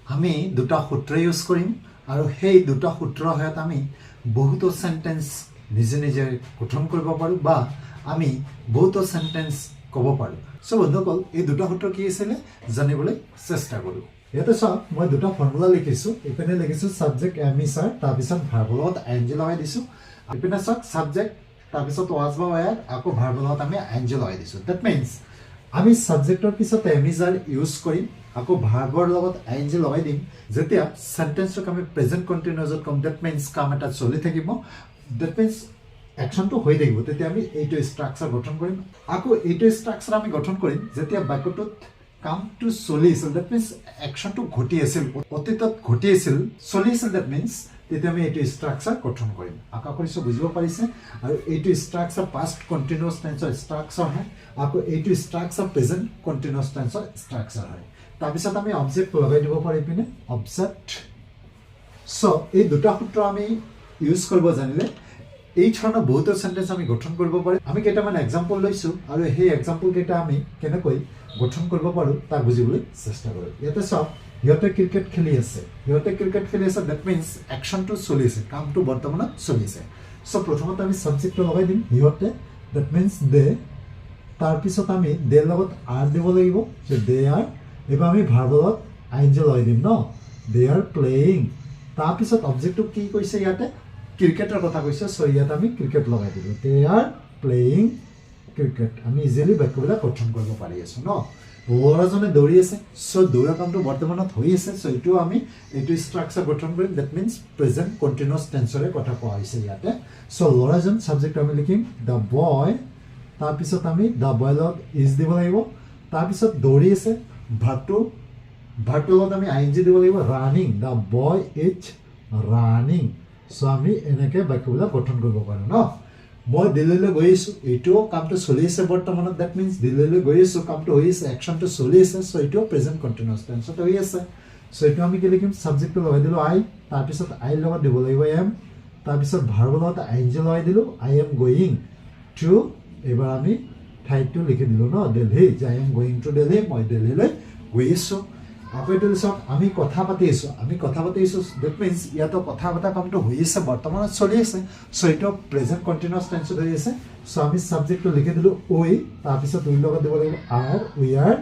আমি দুটা সূত্ৰ ইউজ কৰিম আৰু সেই দুটা সূত্ৰৰ সহায়ত আমি বহুতো সেন্টেন্স নিজে নিজে গঠন কৰিব পাৰো বা আমি বহুতো সেন্টেন্স ক'ব পাৰো সো বন্ধুসকল এই দুটা সূত্ৰ কি আছিল জানিবলৈ চেষ্টা কৰো ইয়াতে চাওক মই দুটা ফৰ্মুলা লিখিছো এপিনে লিখিছো সাবজেক্ট এম ইজ আৰ তাৰ পিছত ভাৰ্বৰ লগত আইএনজি লগাই দিছো এপিনে চাওক সাবজেক্ট তাৰ পিছত ওয়াজ বা ওয়াৰ আকৌ ভাৰ্বৰ লগত আমি আইএনজি লগাই দিছো দ্যাট মিন্স আমি সাবজেক্টৰ পিছত এম ইজ আৰ ইউজ কৰিম আকৌ ভাৰ্বৰ লগত আইএনজি লগাই দিম যেতিয়া সেন্টেন্সক আমি প্ৰেজেন্ট কন্টিনিউয়াছত কম দ্যাট মিন্স কাম এটা চলি থাকিব দ্যাট মিন্স অ্যাকশনটো হৈ থাকিব তেতিয়া আমি এইটো স্ট্ৰাকচাৰ গঠন কৰিম আকৌ এইটো স্ট্ৰাকচাৰ আমি গঠন কৰিম যেতিয়া বাক্যটোত কামটো চলি আছিল দ্যাট মিন্স অ্যাকশনটো ঘটি আছিল অতীতত ঘটি আছিল চলি আছিল দ্যাট মিন্স তেতিয়া আমি এইটো স্ট্ৰাকচাৰ গঠন কৰিম আশা কৰিছো বুজিব পাৰিছে আৰু এইটো স্ট্ৰাকচাৰ পাষ্ট কন্টিনিউয়াছ টেন্সৰ স্ট্ৰাকচাৰ হয় আকৌ এইটো স্ট্ৰাকচাৰ প্ৰেজেন্ট কন্টিনিউয়াছ টেন্সৰ স্ট্ৰাকচাৰ হয় তাৰপিছত আমি অবজেক্ট লগাই দিব পাৰি পিনে অবজেক্ট সো এই দুটা সূত্ৰ আমি ইউজ কৰিব জানিলে এই ধৰণৰ বহুতো সেন্টেন্স আমি গঠন কৰিব পাৰি আমি কেইটামান এক্সাম্পল লৈছো আৰু সেই এক্সাম্পল কেইটা আমি কেনেকৈ গঠন কৰিব পাৰো তাৰ বুজিবলৈ চেষ্টা কৰো ইয়াতে চাওক ইহঁতে ক্ৰিকেট খেলি আছে দ্যাট মিন্স অ্যাকশনটো চলি আছে কামটো বৰ্তমানত চলি আছে সো প্ৰথমতে আমি সাবজেক্টটো লগাই দিম ইহঁতে দ্যাট মিন্স দে তাৰ পিছত আমি দে লগত আৰ দিব লাগিব যে দে আৰ এবাৰ আমি ভাৰ্বলত আইএনজি লগাই দিম ন দে আৰ প্লেইং তাৰ পিছত অবজেক্টটো কি কৈছে ইয়াতে ক্ৰিকেটৰ কথা কৈছে সো ইয়াত আমি ক্ৰিকেট লগাই দিলো দে আৰ প্লেইং ক্ৰিকেট আমি ইজিলি বাক্যবিলাক গঠন কৰিব পাৰি আছো ন ল'ৰাজনে দৌৰি আছে সো দৌৰা কামটো বৰ্তমানত হৈ আছে সো এইটো আমি এইটো স্ট্ৰাকচাৰ গঠন কৰিম দ্যাট মিন্স প্ৰেজেন্ট কন্টিনিউয়াছ টেন্সৰে কথা কোৱা হৈছে ইয়াতে সো ল'ৰাজন সাবজেক্ট আমি লিখিম দা বয় তাৰ পিছত আমি দা বয় লগত ইজ দিব লাগিব তাৰ পিছত দৌৰি আছে ভাৰ্বটো লগত আমি আইএনজি দিব লাগিব running the boy is running so আমি এনেকৈ বাক্যবিলাক গঠন কৰিব পাৰো ন মই দিল্লীলৈ গৈ আছো এইটো কামটো চলি আছে বৰ্তমানত দ্যাট মিন্স দিল্লীলৈ গৈ আছো কামটো হৈ আছে অ্যাকশনটো চলি আছে সো এইটো প্ৰেজেন্ট কন্টিনিউয়াছ টেন্সত হৈ আছে সো এইটো আমি কি লিখিম সাবজেক্টটো লগাই দিলো আই তাৰ পিছত আই লগত দিব লাগিব এম তাৰ পিছত ভাৰ্বৰ লগত আইএনজি লগাই দিলো আই এম গোইং টু এবাৰ আমি ঠাইটো লিখি দিলো ন দিল্লী যে I am going to Delhi মই দিল্লীলৈ গৈ আছো আকৌ এইটো চাওক আমি কথা পাতি আছো দ্যাট মিন্স ইয়াতো কথা পতা কামটো হৈ আছে বৰ্তমানত চলি আছে সো এইটো প্ৰেজেন্ট কন্টিনিউয়াছ টেন্সত হৈ আছে সো আমি সাবজেক্টটো লিখি দিলো উই তাৰপিছত উই লগত দিব লাগিব R we are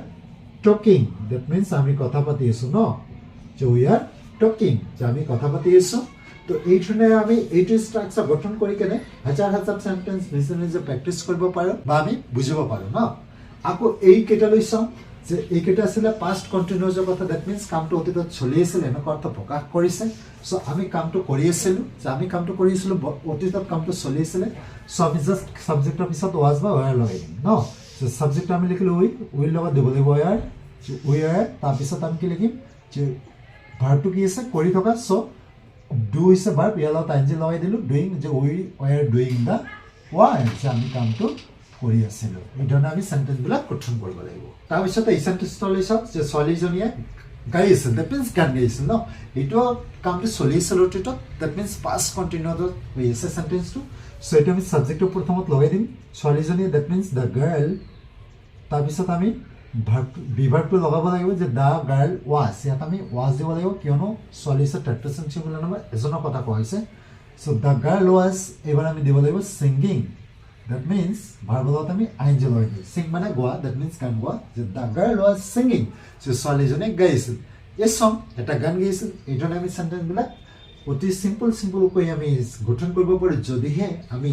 talking that means আমি কথা পাতি আছো ন যে উই আৰ টকিং যে আমি কথা পাতি আছো তো এই ধৰণে আমি এইটো স্ট্ৰাকচাৰ গঠন কৰি কেনে হাজাৰ হাজাৰ সেন্টেন্স নিজে নিজে প্ৰেক্টিছ কৰিব পাৰো বা আমি বুজিব পাৰো ন আকৌ এই কেইটা লৈ চাওঁ যে এই কেইটা আছিল পাষ্ট কন্টিনিউয়াছৰ কথা দ্যাট মিন্স কামটো অতীতত চলি আছিল এনেকুৱা অৰ্থ প্ৰকাশ কৰিছে সো আমি কামটো কৰি আছিলো অতীতত কামটো চলি আছিল সো আমি জাষ্ট সাবজেক্টৰ পিছত ওয়াজ বা ওয়াৰ লগাই দিম ন সো সাবজেক্ট আমি লিখিলো উইৰ লগত দিব লাগিব ওয়াৰ উই আৰ তাৰ পিছত আমি কি লিখিম যে ভাৰ্বটো কি আছে কৰি থকা সো ডু হৈছে ভাৰ্ব ইয়াৰ লগত আইএনজি লগাই দিলো ডুইং যে we are doing the work যে আমি কামটো কৰি আছিলো এই ধৰণে আমি সেন্টেন্সবিলাক গঠন কৰিব লাগিব তাৰপিছত এই সেন্টেন্সটো লৈ চাওক যে ছোৱালীজনীয়ে গাই আছিল দ্যাট মিন্স গান গাইছিল ন এইটো কামটো চলি আছিল অতীতত দ্যাট মিন্স পাষ্ট কন্টিনিউয়াছত হৈ আছে সেন্টেন্সটো সো এইটো আমি সাবজেক্টৰ প্ৰথমত লগাই দিম ছোৱালীজনীয়ে দ্যাট মিন্স দ্য গাৰ্ল তাৰপিছত আমি বিভাৰ্বটো লগাব লাগিব যে দ্য গাৰ্ল ৱাজ ইয়াত আমি ৱাজ দিব লাগিব কিয়নো ছোৱালী আছে থাৰ্ড পাৰ্চন সিঙ্গুলাৰ নাম্বাৰ এজনৰ কথা কোৱা হৈছে সো দ্য গাৰ্ল ৱাজ এবাৰ আমি দিব লাগিব ছিংগিং দ্যাট মিন্স ভাৰ্বলত আমি আইএনজি লগাই দিম সিং মানে গোৱা দ্যাট মিন্স গান গোৱা যে the girl was singing so ছোৱালীজনীয়ে গাইছিল এই সং এটা গান গাইছিল এই ধৰণে আমি সেন্টেন্সবিলাক অতি সিম্পলকৈ আমি গঠন কৰিব পাৰো যদিহে আমি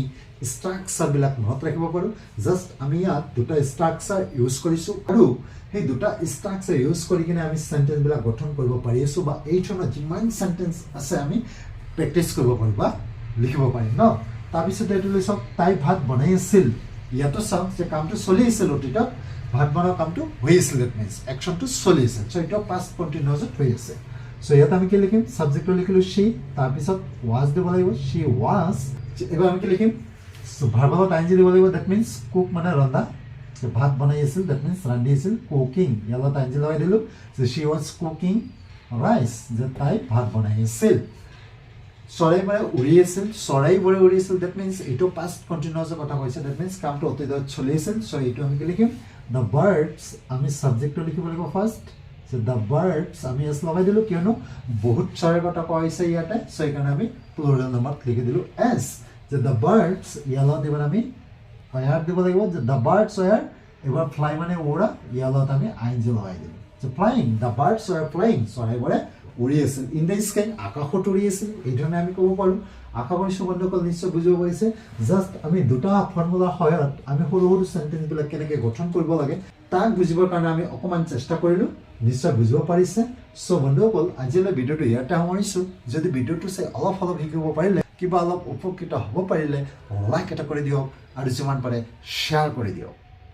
স্ট্ৰাকচাৰবিলাক মনত ৰাখিব পাৰো জাষ্ট আমি ইয়াত দুটা স্ট্ৰাকচাৰ ইউজ কৰিছো আৰু সেই দুটা স্ট্ৰাকচাৰ ইউজ কৰি কিনে আমি সেন্টেন্সবিলাক গঠন কৰিব পাৰি আছো বা এই ধৰণৰ যিমান সেন্টেন্স আছে আমি প্ৰেক্টিছ কৰিব পাৰিম বা লিখিব পাৰিম ন তাৰপিছত এইটো লৈ চাওক তাই ভাত বনাই আছিল ইয়াতো চাওক যে কামটো চলি আছিল অতীতত ভাত বনোৱা কামটো হৈ আছিল দ্যাট মিন্স অ্যাকশনটো চলি আছে সো এইটো পাষ্ট কন্টিনিউয়াছত হৈ আছে সো ইয়াত আমি কি লিখিম সাবজেক্টটো লিখিলো শি তাৰপিছত ওয়াজ দিব লাগিব শি ওয়াজ এবাৰ আমি কি লিখিম ভাৰ্বলত আইএনজি দিব লাগিব দ্যাট মিন্স কুক মানে ৰন্ধা যে ভাত বনাই আছিল দ্যাট মিন্স ৰান্ধি আছিল কুকিং ইয়াৰ লগত আইএনজি লগাই দিলো যে শি ওয়াজ কুকিং ৰাইচ যে তাই ভাত বনাই আছিল চৰাই মানে উৰি আছিল চৰাইবোৰে উৰি আছিল দ্যাট মিন্স এইটো পাষ্ট কন্টিনিউয়াছৰ কথা কৈছে দ্যাট মিন্স কামটো অতীতত চলি আছিল সো এইটো আমি কি লিখিম দ্য বাৰ্ডছ আমি সাবজেক্টটো লিখিব লাগিব ফাৰ্ষ্ট So the birds আমি এস লগাই দিলো কিয়নো বহুত চৰাইৰ কথা কোৱা হৈছে ইয়াতে সো এইকাৰণে আমি প্লুৰাল নামত লিখি দিলো এস যে the birds ইয়ালত এবাৰ আমি where দিব লাগিব যে the birds were এবাৰ fly মানে উৰা ইয়ালত আমি আইনজি লগাই দিলো যে flying the birds were flying চৰাইবোৰে উৰি আছিল in the sky আকাশত উৰি আছিল এই ধৰণে আমি ক'ব পাৰো আশা কৰিছো বন্ধুসকল নিশ্চয় বুজিব পাৰিছে জাস্ট আমি দুটা ফৰ্মুলাৰ সহায়ত আমি সৰু সৰু সেন্টেন্স বিলাক কেনেকৈ গঠন কৰিব লাগে তাক বুজিবৰ কাৰণে আমি অকমান চেষ্টা কৰিলো নিশ্চয় বুজিব পাৰিছে সো বন্ধুসকল আজিলৈ ভিডিওটো ইয়াতে সামৰিছো যদি ভিডিওটো চাই অলপ শিকিব পাৰিলে কিবা অলপ উপকৃত হ'ব পাৰিলে লাইক এটা কৰি দিয়ক আৰু যিমান পাৰে শ্বেয়াৰ কৰি দিয়ক